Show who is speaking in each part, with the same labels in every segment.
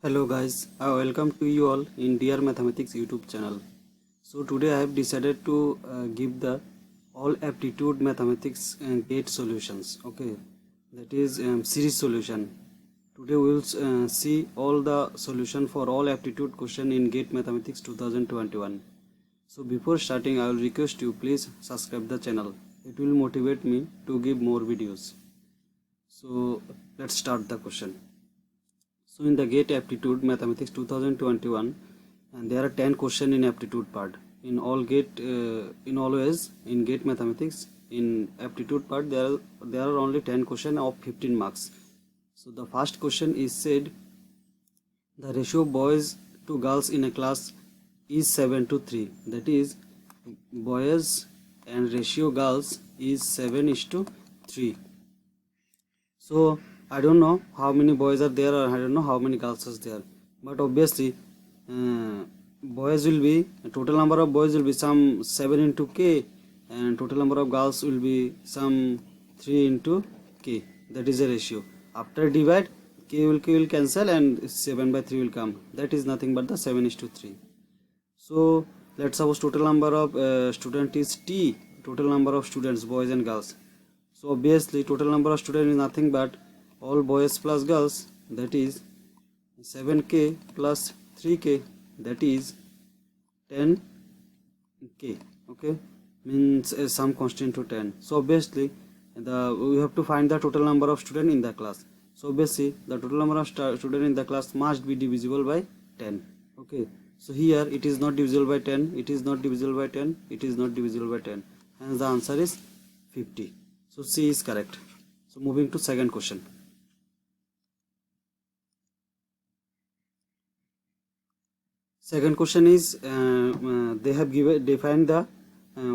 Speaker 1: Hello guys, I welcome to you all in Dear Mathematics YouTube channel. So today I have decided to give the all aptitude mathematics gate solutions. Okay, that is series solution. Today we will see all the solution for all aptitude question in GATE Mathematics 2021. So before starting, I will request you please subscribe the channel. It will motivate me to give more videos. So let's start the question. So in the GATE Aptitude Mathematics 2021, and there are 10 questions in aptitude part. In all GATE, in always in GATE Mathematics, in aptitude part there are only 10 questions of 15 marks. So the first question is said, the ratio of boys to girls in a class is 7:3. That is, boys and ratio girls is 7:3. So I don't know how many boys are there, or I don't know how many girls are there, but obviously boys will be, total number of boys will be some 7 into k, and total number of girls will be some 3 into k. That is a ratio. After divide, k will cancel and 7 by 3 will come. That is nothing but the 7:3. So let's suppose total number of student is t, total number of students boys and girls. So obviously total number of students is nothing but all boys plus girls, that is 7k plus 3k, that is 10k. Okay, means some constant to 10. So obviously we have to find the total number of students in the class. So obviously the total number of students in the class must be divisible by 10. Okay, so here it is not divisible by 10, it is not divisible by 10, it is not divisible by 10, hence the answer is 50. So C is correct. So moving to second question. Second question is they have defined the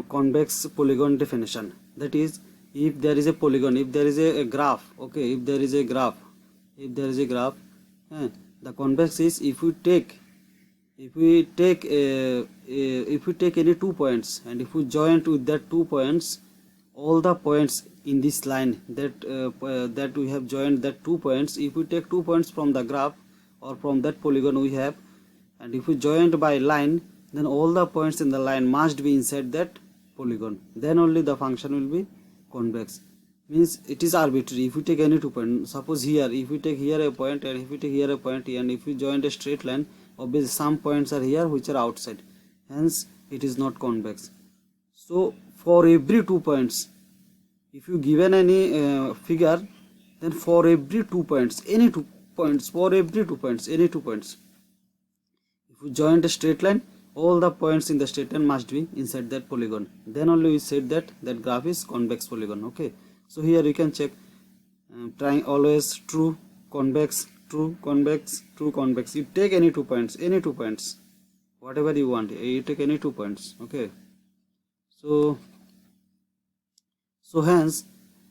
Speaker 1: convex polygon definition. That is, if there is a polygon, if there is a graph, okay, if there is a graph, the convex is if we take any 2 points, and if we join with that 2 points, all the points in this line that we have joined, that 2 points, if we take 2 points from the graph or from that polygon we have, and if we joined by line, then all the points in the line must be inside that polygon, then only the function will be convex. Means it is arbitrary. If we take any 2 points, suppose here, if we take here a point, and if we take here a point, and if we joined a straight line, obviously some points are here which are outside, hence it is not convex. So for every 2 points, if you given any figure, then for every 2 points, any 2 points, for every 2 points, any 2 points, if you join a straight line, all the points in the straight line must be inside that polygon, then only we said that that graph is convex polygon. Okay, so here you can check trying always true, convex, true, convex, true, convex. You take any 2 points, whatever you want, you take any 2 points. Okay, so hence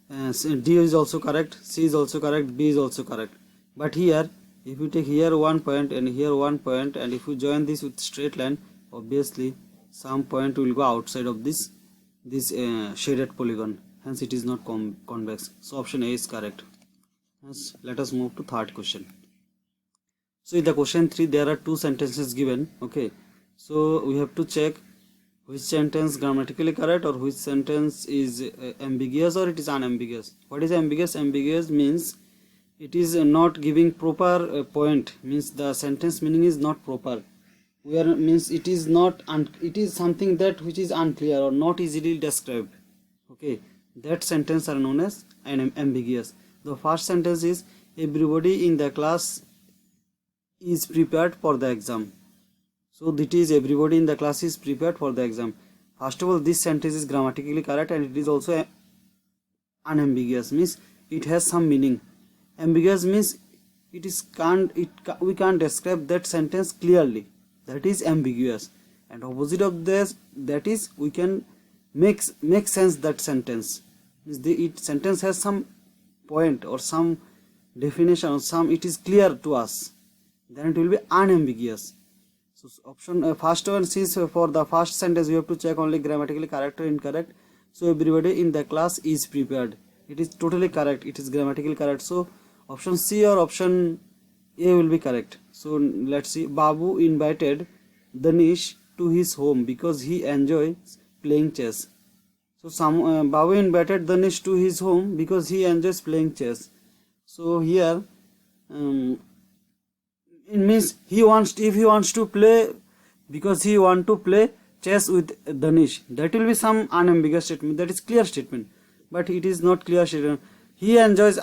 Speaker 1: D is also correct, C is also correct, B is also correct. But here, if you take here 1 point and here 1 point, and if you join this with straight line, obviously some point will go outside of this shaded polygon, hence it is not convex. So option A is correct. Hence let us move to third question. So in the question 3 there are 2 sentences given. Okay, so we have to check which sentence grammatically correct, or which sentence is ambiguous, or it is unambiguous. What is ambiguous? Ambiguous means it is not giving proper point, means the sentence meaning is not proper, where means it is not it is something that which is unclear or not easily described. Okay, that sentence are known as ambiguous. The first sentence is, everybody in the class is prepared for the exam. So that is, everybody in the class is prepared for the exam. First of all, this sentence is grammatically correct, and it is also unambiguous, means it has some meaning. Ambiguous means we can't describe that sentence clearly, that is ambiguous. And opposite of this, that is we can make sense that sentence, means sentence has some point or some definition or some, it is clear to us, then it will be unambiguous. So option first one is for the first sentence we have to check only grammatically correct or incorrect. So everybody in the class is prepared, it is totally correct, it is grammatically correct. So option C or option A will be correct. So let's see. Babu invited Danish to his home because he enjoys playing chess. So Babu invited Danish to his home because he enjoys playing chess. So here it means if he wants to play because he want to play chess with Danish. That will be some unambiguous statement. That is clear statement, but it is not clear statement. He enjoys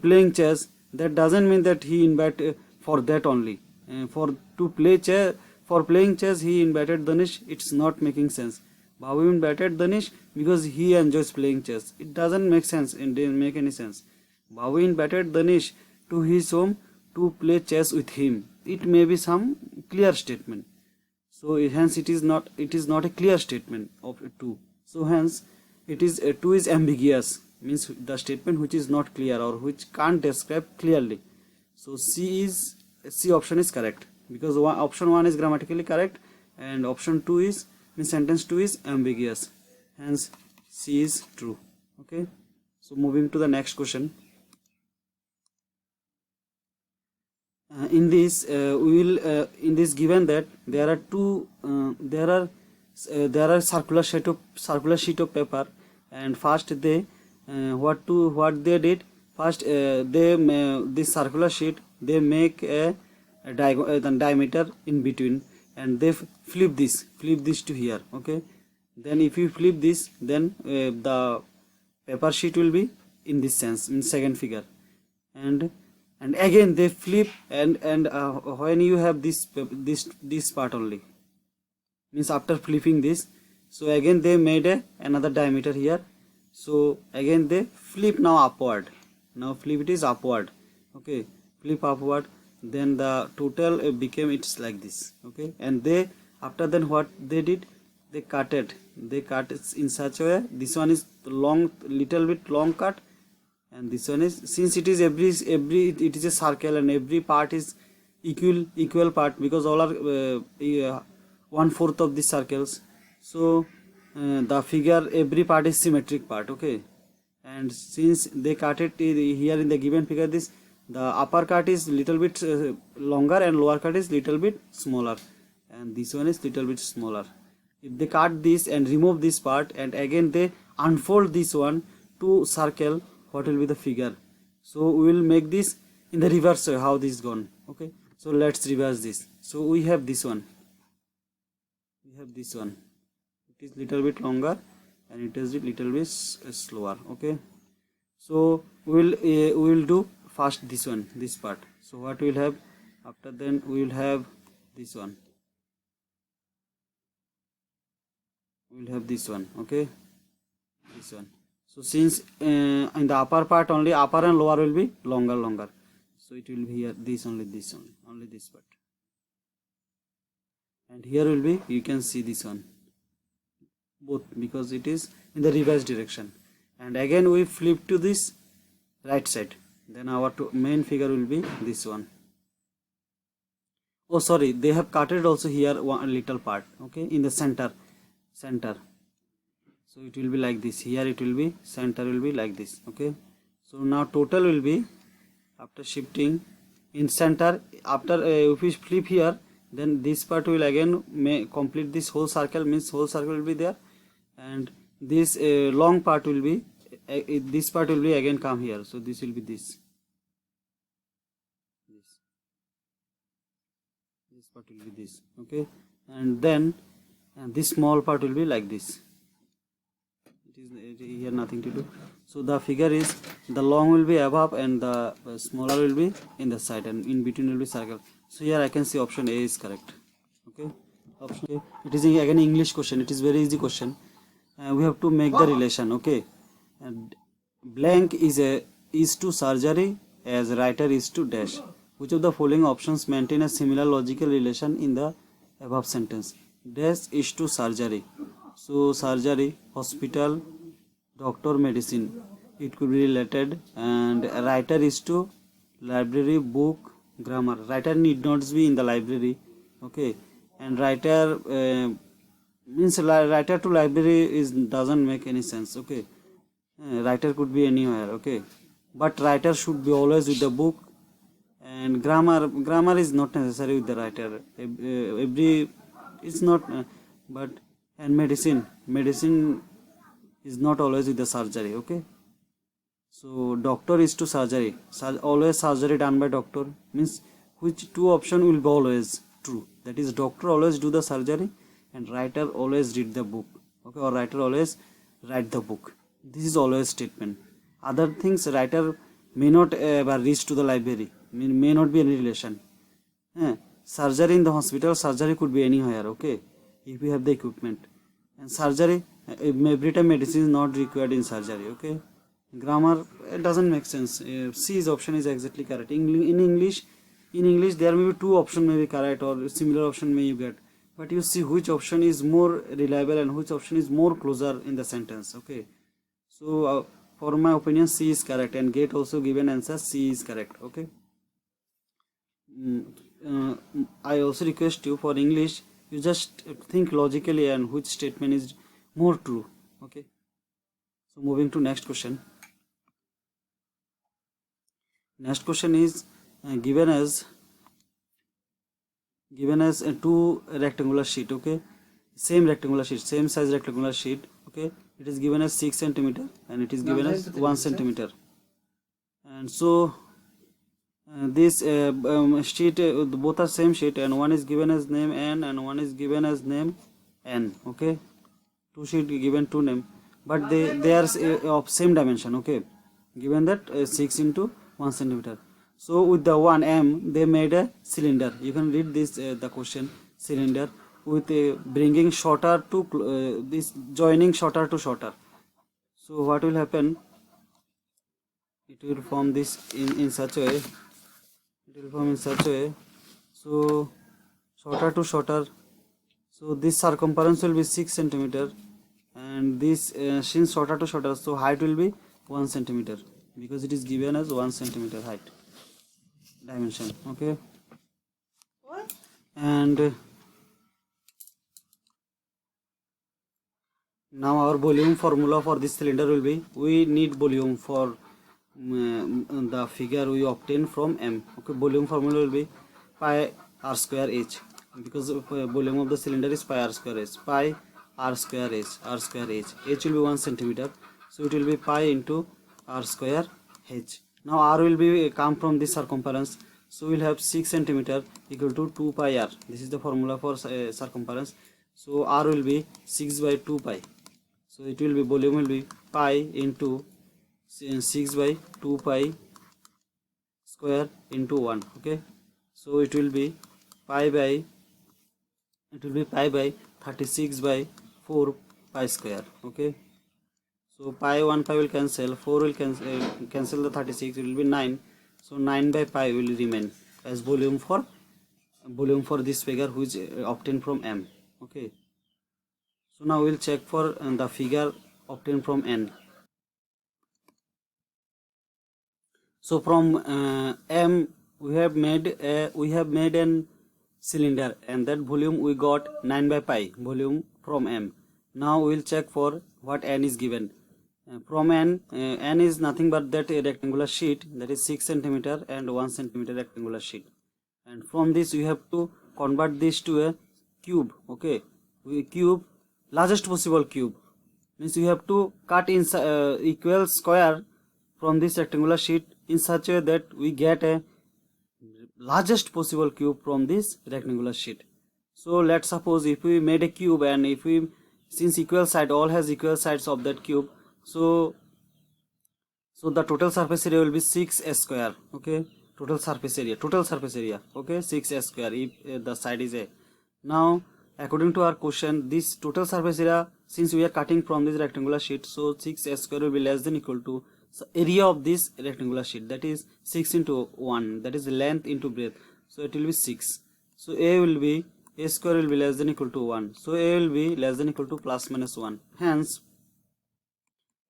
Speaker 1: playing chess. That doesn't mean that he invited for that only. For playing chess he invited Danish. It's not making sense. Babu invited Danish because he enjoys playing chess. It doesn't make sense. It didn't make any sense. Babu invited Danish to his home to play chess with him. It may be some clear statement. So hence it is not a clear statement of 2. So hence it is 2 is ambiguous, means the statement which is not clear or which can't describe clearly. So C option is correct, because option 1 is grammatically correct and option 2 is, means sentence 2 is ambiguous. Hence C is true. Okay. So moving to the next question. In this in this given that there are circular sheet of paper, and first they what they did first, this circular sheet they make the diameter in between, and they flip this to here. Okay, then if you flip this, then the paper sheet will be in this sense, in second figure, and again they flip, and when you have this part only, means after flipping this, so again they made another diameter here, so again they flip now upward, flip it is upward. Okay, flip upward, then the total became, it's like this. Okay, and they after then what they did, they cut it in such a way, this one is long, little bit long cut, and this one is, since it is every it is a circle and every part is equal part, because all are 1/4 of these circles, so the figure every part is symmetric part. Okay, and since they cut it here in the given figure, this the upper cut is little bit longer and lower cut is little bit smaller, and this one is little bit smaller. If they cut this and remove this part and again they unfold this one to circle, what will be the figure? So we will make this in the reverse way, how this gone. Okay, so let's reverse this. So we have this one, it is little bit longer and it is little bit slower. Okay, so we will do first this part. So what we will have after, then we will have this one, okay, this one. So since in the upper part only, upper and lower will be longer, so it will be here this part, and here will be, you can see this one both, because it is in the reverse direction, and again we flip to this right side, then our main figure will be this one. Oh sorry, they have cutted also here one little part. Okay, in the center, so it will be like this. Here it will be, center will be like this. Okay, so now total will be, after shifting in center, after if we flip here, then this part will again complete this whole circle, means whole circle will be there, and this long part will be, this part will be again come here, so this will be this part will be this. Okay, and then this small part will be like this. It is here nothing to do. So the figure is, the long will be above and the smaller will be in the side, and in between will be circle. So here I can see option A is correct. Okay, option A. It is again English question. It is very easy question. We have to make the relation. Okay, and blank is to surgery as writer is to dash. Which of the following options maintain a similar logical relation in the above sentence? Dash is to surgery. So surgery, hospital, doctor, medicine, it could be related, and writer is to library, book, grammar. Writer need not be in the library. Okay, and writer means writer to library doesn't make any sense. Okay, writer could be anywhere. Okay, but writer should be always with the book, And grammar is not necessary with the writer. Every it's not but and medicine is not always with the surgery. Okay, so doctor is to surgery. Always surgery done by doctor means which two option will be always true. That is, doctor always do the surgery and writer always read the book. Okay, or writer always write the book. This is always statement. Other things writer may not ever reach to the library. May not be any relation. Surgery in the hospital, surgery could be anywhere. Okay, if you have the equipment. And surgery, every time medicine is not required in surgery. Okay, grammar, it doesn't make sense. C's option is exactly correct. In English there may be two options may be correct or similar option may you get, but you see which option is more reliable and which option is more closer in the sentence. Okay, so for my opinion C is correct, and GATE also given answer C is correct. Okay, I also request you for English you just think logically and which statement is more true. Okay, so moving to next question. Next question is given as two rectangular sheet. Okay, same rectangular sheet, same size rectangular sheet. Okay, it is given as 6 centimeter and it is given as 1 centimeter. And so this sheet, both are same sheet, and one is given as name N and one is given as name N. Okay, two sheet given two name, but they are of same dimension. Okay, given that 6 into 1 centimeter. So with the one M they made a cylinder. You can read this the question, cylinder with bringing shorter to this joining shorter to shorter. So what will happen? It will form this in such a way. It will form in such a way. So shorter to shorter. So this circumference will be 6 centimeter, and this since shorter to shorter, so height will be 1 centimeter because it is given as 1 centimeter height dimension. Okay, what? And now our volume formula for this cylinder will be, we need volume for the figure we obtain from M. Okay, volume formula will be pi r square h, because volume of the cylinder is pi r square h. Pi r square h, h will be 1 centimeter, so it will be pi into r square h. Now r will be come from this circumference, so we'll have 6 centimeter equal to 2 pi r. This is the formula for circumference. So r will be 6 by 2 pi. So it will be, volume will be pi into 6 by 2 pi square into 1. Okay, so it will be pi by 36 by 4 pi square. Okay, so pi 1 pi will cancel, 4 will cancel the 36, it will be 9. So 9 by pi will remain as volume for this figure which obtained from M. Okay, so now we will check for the figure obtained from N. So from M we have made an cylinder, and that volume we got 9 by pi volume from M. Now we will check for what N is given. From N is nothing but that a rectangular sheet, that is 6 centimeter and 1 centimeter rectangular sheet, and from this we have to convert this to a cube. Okay, cube, largest possible cube, means we have to cut in equal square from this rectangular sheet in such a way that we get a largest possible cube from this rectangular sheet. So let's suppose if we made a cube, and if we, since equal side, all has equal sides of that cube, so the total surface area will be 6s square. Okay, total surface area. Okay, 6s square if the side is a. Now according to our question, this total surface area, since we are cutting from this rectangular sheet, so 6s square will be less than equal to area of this rectangular sheet, that is 6 into 1, that is length into breadth, so it will be 6. So a square will be less than equal to 1, so a will be less than equal to plus minus 1. Hence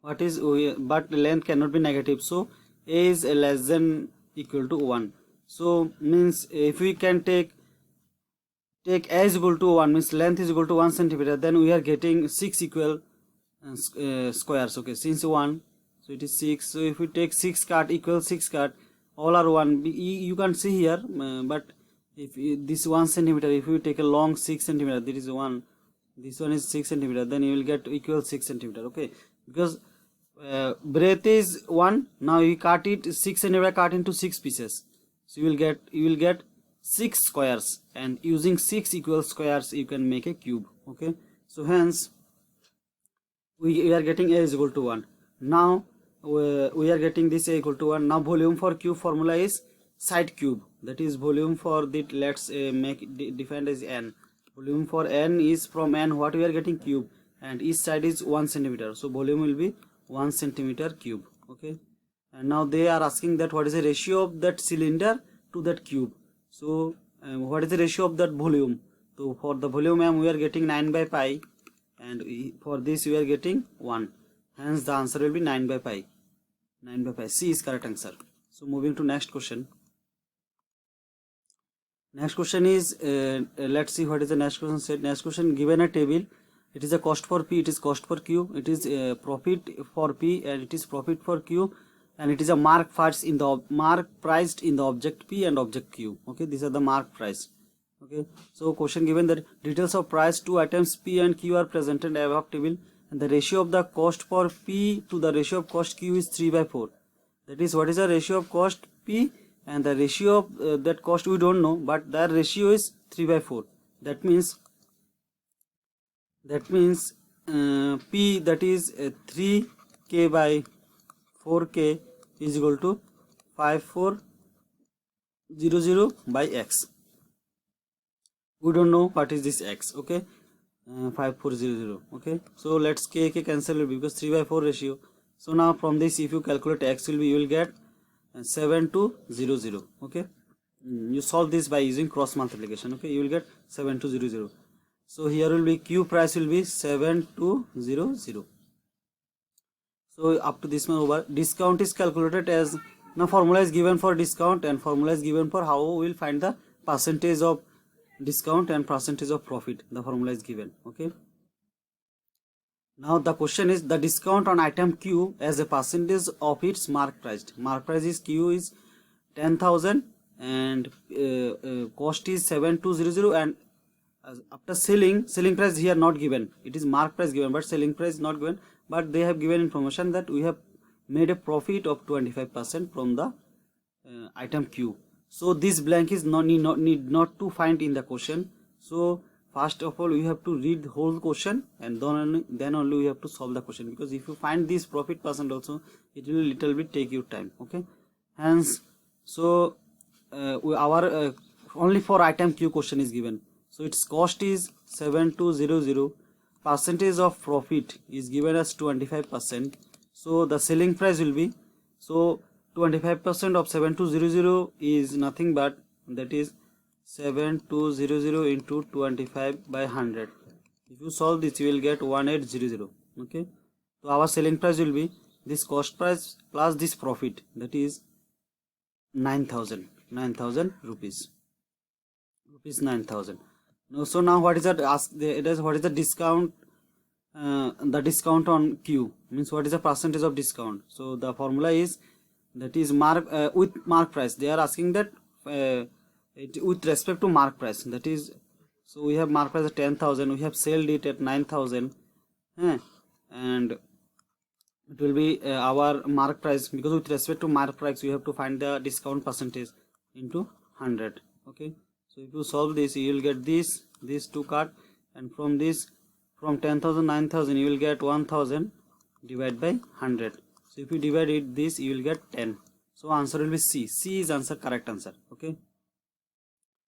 Speaker 1: what is, but length cannot be negative, so a is less than equal to 1. So means if we can take a is equal to 1, means length is equal to 1 centimeter, then we are getting 6 equal squares. Okay, since 1, so it is 6. So if we take 6 cut equals 6 cut, all are 1. You can see here, but if this 1 centimeter, if you take a long 6 centimeter, this is 1, this one is 6 centimeter, then you will get equal 6 centimeter. Okay, because breadth is 1. Now you cut it 6 centimeter, cut into 6 pieces, so you will get 6 squares, and using 6 equal squares you can make a cube. Okay, so hence we are getting a is equal to 1. Now we are getting this a equal to 1. Now volume for cube formula is side cube, that is volume for the, let's make defined as n. Volume for n is from n what we are getting, cube, and each side is 1 centimeter, so volume will be 1 centimeter cube. Okay, and now they are asking that what is the ratio of that cylinder to that cube. So what is the ratio of that volume? So for the volume we are getting 9 by pi, and for this we are getting 1, hence the answer will be 9 by pi. 9 by pi, C is correct answer. So moving to next question. Next question is let's see what is the next question said. Next question, given a table, it is a cost for P, it is cost for Q, it is profit for P, and it is profit for Q, and it is a mark priced in the object P and object Q. Okay, these are the mark price. Okay, so question given that details of price 2 items P and Q are presented above table, and the ratio of the cost for P to the ratio of cost Q is 3 by 4. That is, what is the ratio of cost P, and the ratio of that cost we don't know, but that ratio is 3 by 4. That means P, that is 3k by 4k is equal to 5400 by x. We don't know what is this x. Okay, 5400. Okay, so let's k cancel because 3 by 4 ratio. So now from this, if you calculate x will be, you will get 7200. Okay, you solve this by using cross multiplication. Okay, you will get 7200. So here will be Q price will be 7200. So up to this one over. Discount is calculated as, now formula is given for discount and formula is given for how we will find the percentage of discount and percentage of profit. The formula is given. Okay, now the question is the discount on item Q as a percentage of its mark price. Mark price is Q is 10,000 and cost is 7200, and after selling price here not given, it is mark price given but selling price not given, but they have given information that we have made a profit of 25% from the item Q. So this blank is need not to find in the question. So first of all we have to read the whole question, and then only we have to solve the question, because if you find this profit percent also, it will little bit take you time. Okay, hence so our only for item Q question is given. So its cost is 7200, percentage of profit is given as 25%. so the selling price will be, so 25% of 7200 is nothing but, that is 7200 into 25 by 100. If you solve this, you will get 1800. Okay, so our selling price will be this cost price plus this profit, that is 9000 rupees. 9000. No, so now what is that? It is what is the discount? The discount on Q means what is the percentage of discount. So the formula is, that is with mark price. They are asking that with respect to mark price. That is, so we have mark price at 10,000. We have sold it at 9,000, and it will be our mark price, because with respect to mark price we have to find the discount percentage into 100. Okay. So if you solve this, you will get these two cut, and from this, from 10,000 9,000 you will get 1,000 divided by 100. So if you divide it this, you will get 10. So answer will be C. C is answer, correct answer. Okay.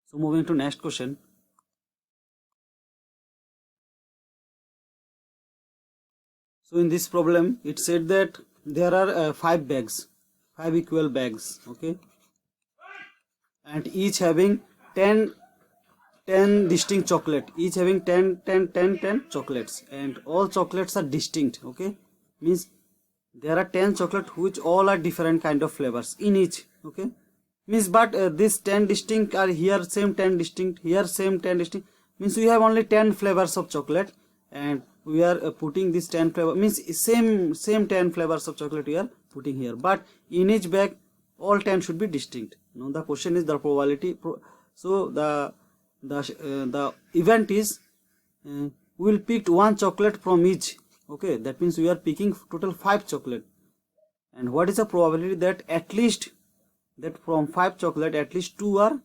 Speaker 1: So moving to next question. So in this problem, it said that there are 5 equal bags. Okay, and each having 10 distinct chocolate, each having 10 chocolates, and all chocolates are distinct. Okay, means there are 10 chocolate which all are different kind of flavors in each. Okay, means but this 10 distinct are here, same 10 distinct, here same 10 distinct, means we have only 10 flavors of chocolate, and we are putting this 10 flavor, means same 10 flavors of chocolate we are putting here, but in each bag all 10 should be distinct. Now the question is the probability. So the event is we will pick one chocolate from each. Okay, that means we are picking total 5 chocolate. And what is the probability that at least that from 5 chocolate at least 2 are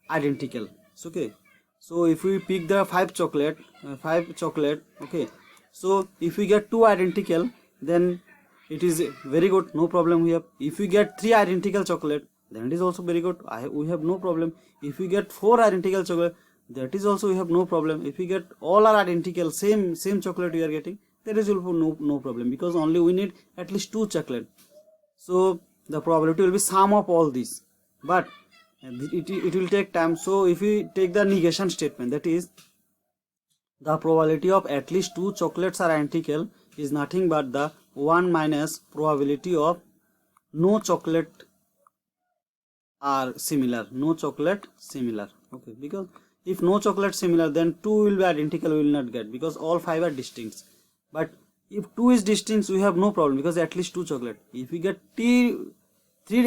Speaker 1: identical? So, okay, so if we pick the 5 chocolate, okay, so if we get 2 identical, then it is very good, no problem we have. If we get 3 identical chocolate, then it is also very good, we have no problem. If we get 4 identical chocolate, that is also we have no problem. If we get all are identical, same chocolate we are getting, there is also no problem, because only we need at least 2 chocolate. So the probability will be sum of all these, but it will take time. So if we take the negation statement, that is the probability of at least 2 chocolates are identical is nothing but the 1 minus probability of no chocolate are similar, okay, because if no chocolate similar, then 2 will be identical, we will not get, because all 5 are distinct. But if 2 is distinct, we have no problem, because at least 2 chocolate. If we get 3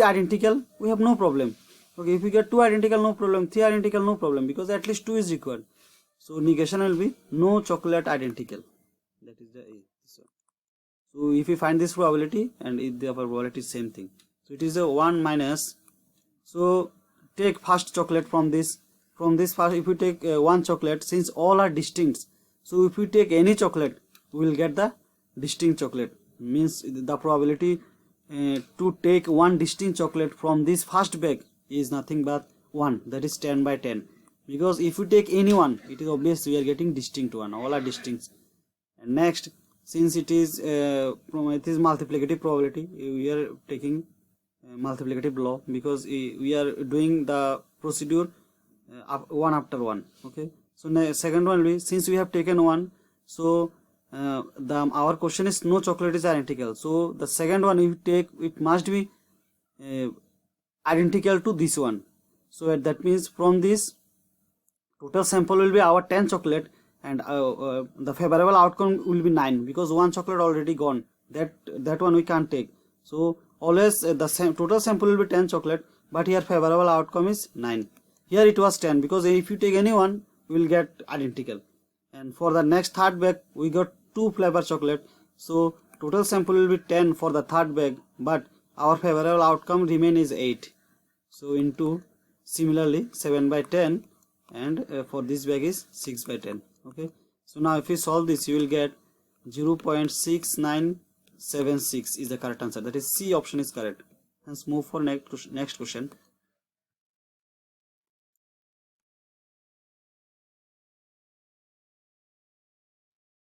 Speaker 1: identical, we have no problem. Okay, if we get 2 identical, no problem. 3 identical, no problem, because at least 2 is required. So negation will be no chocolate identical. That is the A. So if we find this probability, and if the probability is same thing, so it is a 1 minus. So take first chocolate from this first. If we take one chocolate, since all are distinct, so if we take any chocolate, we will get the distinct chocolate. Means the probability to take one distinct chocolate from this first bag is nothing but 1, that is 10 by 10. Because if we take any one, it is obvious we are getting distinct one, all are distinct. And next, since it is multiplicative probability, we are taking multiplicative law, because we are doing the procedure one after one. Okay, so second one will be, since we have taken one, so our question is no chocolate is identical. So the second one we take, it must be identical to this one. So that means from this total sample will be our 10 chocolate, and the favorable outcome will be 9, because one chocolate already gone, that one we can't take. So always the total sample will be 10 chocolate, but here favorable outcome is 9. Here it was 10, because if you take any one, we will get identical. And for the next third bag, we got 2 flavor chocolate, so total sample will be 10 for the third bag, but our favorable outcome remain is 8. So into similarly 7 by 10, and for this bag is 6 by 10. Okay, so now if we solve this, you will get 0.6976 is the correct answer. That is C option is correct. Let's move for next question.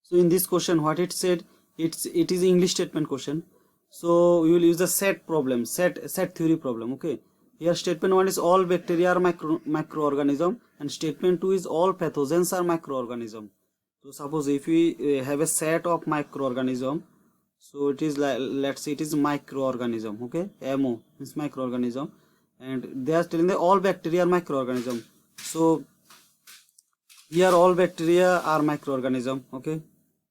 Speaker 1: So in this question, what it said, it is English statement question. So we will use the set problem, set theory problem. Okay, here statement 1 is all bacteria are microorganism, and statement 2 is all pathogens are microorganism. So suppose if we have a set of microorganism, so it is like, let's say it is microorganism. Okay, MO means microorganism, and they are telling that all bacteria are microorganism. So here all bacteria are microorganism. Okay,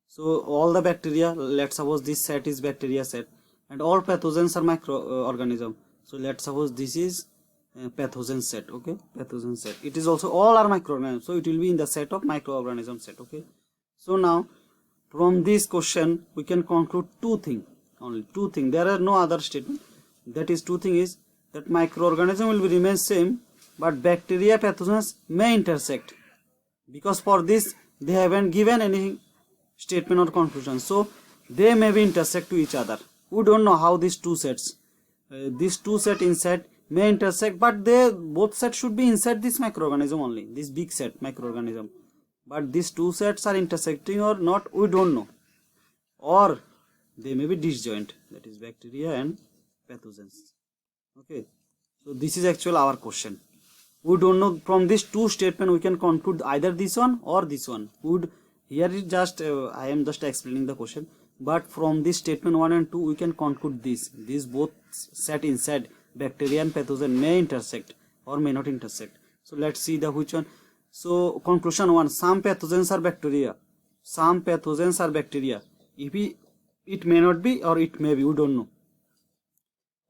Speaker 1: so all the bacteria, let's suppose this set is bacteria set, and all pathogens are microorganism. So let's suppose this is pathogen set. Okay, pathogen set, it is also all are microorganisms, so it will be in the set of microorganism set. Okay, so now from this question we can conclude only two things. There are no other statement. That is, two things is that microorganism will remain same, but bacteria pathogens may intersect, because for this they haven't given any statement or conclusion, so they may be intersect to each other. We don't know how these two sets inside may intersect, but they both sets should be inside this microorganism only, this big set microorganism. But these two sets are intersecting or not, we don't know, or they may be disjoint, that is bacteria and pathogens. Okay, so this is actually our question. We don't know. From these two statements we can conclude either this one or this one. Here is just I am just explaining the question, but from this statement 1 and 2 we can conclude these both set inside bacteria and pathogen may intersect or may not intersect. So let's see the which one. So conclusion 1, some pathogens are bacteria, it may not be or it may be, we don't know.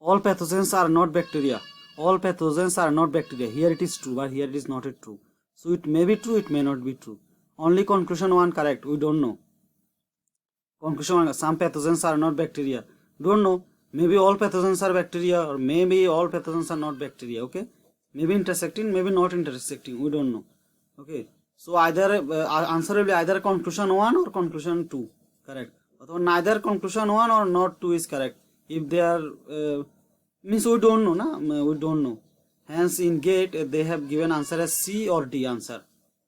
Speaker 1: all pathogens are not bacteria. All pathogens are not bacteria. Here it is true, but here it is not true. So it may be true, it may not be true. Only conclusion 1 correct. We don't know. Conclusion 1, some pathogens are not bacteria. Don't know. Maybe all pathogens are bacteria, or maybe all pathogens are not bacteria. Okay. Maybe intersecting, maybe not intersecting. We don't know. Okay. So either answer will be either conclusion 1 or conclusion 2. Correct. Or neither conclusion 1 or not 2 is correct. If they are means we don't know, na? We don't know. Hence in GATE they have given answer as C or D answer.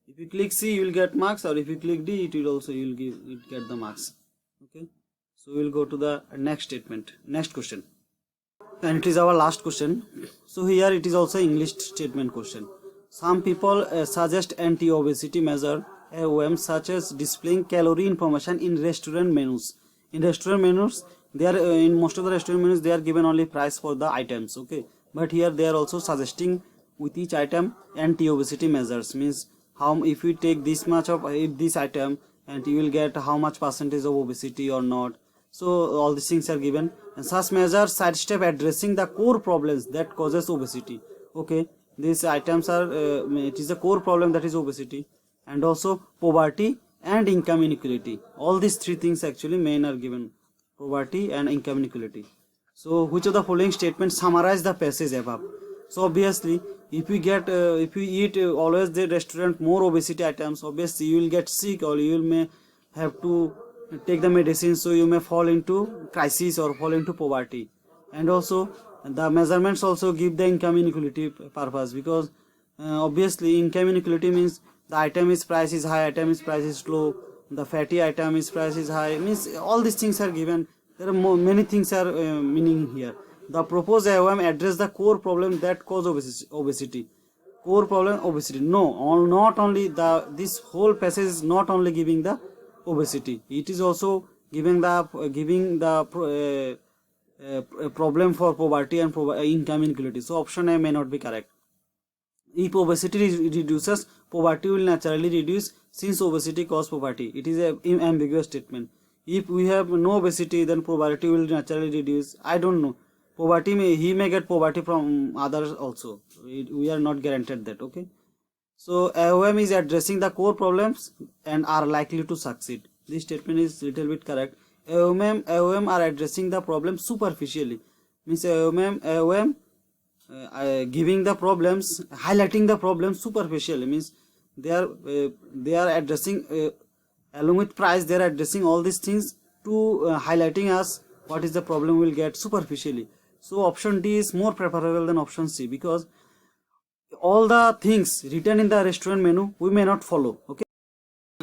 Speaker 1: If you click C, you will get marks, or if you click D, it will also you will get the marks. Okay. So we will go to the next statement, next question, and it is our last question. So here it is also English statement question. Some people suggest anti-obesity measure AOM such as displaying calorie information in restaurant menus. In restaurant menus, they are in most of the restaurant menus they are given only price for the items. Okay, but here they are also suggesting with each item anti-obesity measures, means how if you take this much of this item and you will get how much percentage of obesity or not. So all these things are given, and such measures sidestep addressing the core problems that causes obesity. Okay, these items are it is the core problem, that is obesity, and also poverty and income inequality. All these three things actually main are given, poverty and income inequality. So which of the following statements summarize the passage above? So obviously if you get if you eat always the restaurant more obesity items, obviously you will get sick, or you may have to take the medicine, so you may fall into crisis or fall into poverty. And also the measurements also give the income inequality purpose, because obviously income inequality means the item is price is high, item is price is low, the fatty item is price is high, means all these things are given. There are many things are meaning here. The proposed AOM address the core problem that cause obesity. Core problem obesity. No, not only this whole passage is not only giving the obesity. It is also giving the problem for poverty and income inequality. So option A may not be correct. If obesity reduces, poverty will naturally reduce, since obesity causes poverty. It is an ambiguous statement. If we have no obesity, then poverty will naturally reduce. I don't know. Poverty he may get poverty from others also. We are not guaranteed that. Okay. So AOM is addressing the core problems and are likely to succeed. This statement is little bit correct. AOM are addressing the problem superficially. Means AOM giving the problems, highlighting the problems superficially. Means they are addressing along with price. They are addressing all these things to highlighting us what is the problem we'll get superficially. So option D is more preferable than option C, because all the things written in the restaurant menu we may not follow. Okay,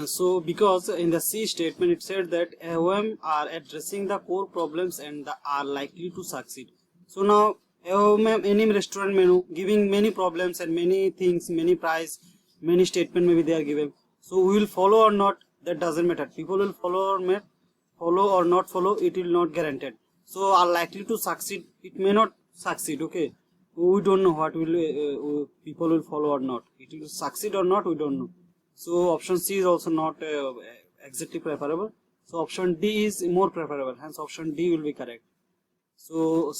Speaker 1: so because in the C statement it said that AOM are addressing the core problems and are likely to succeed. So now AOM, any restaurant menu giving many problems and many things, many price, many statement maybe they are given. So we will follow or not, that doesn't matter. People will follow or not follow, it will not guaranteed. So are likely to succeed, it may not succeed. Okay, we don't know what will people will follow or not, it will succeed or not, we don't know. So option C is also not exactly preferable. So option D is more preferable, hence option D will be correct. So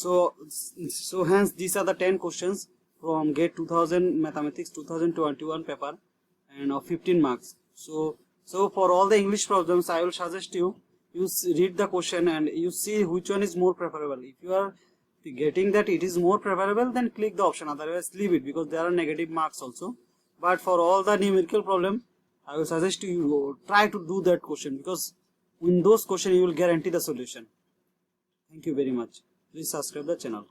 Speaker 1: hence these are the 10 questions from GATE 2000 Mathematics 2021 paper, and of 15 marks. So for all the English problems I will suggest you read the question and you see which one is more preferable. If you are getting that it is more preferable, then click the option, otherwise leave it, because there are negative marks also. But for all the numerical problem I will suggest you try to do that question, because in those questions you will guarantee the solution. Thank you very much. Please subscribe the channel.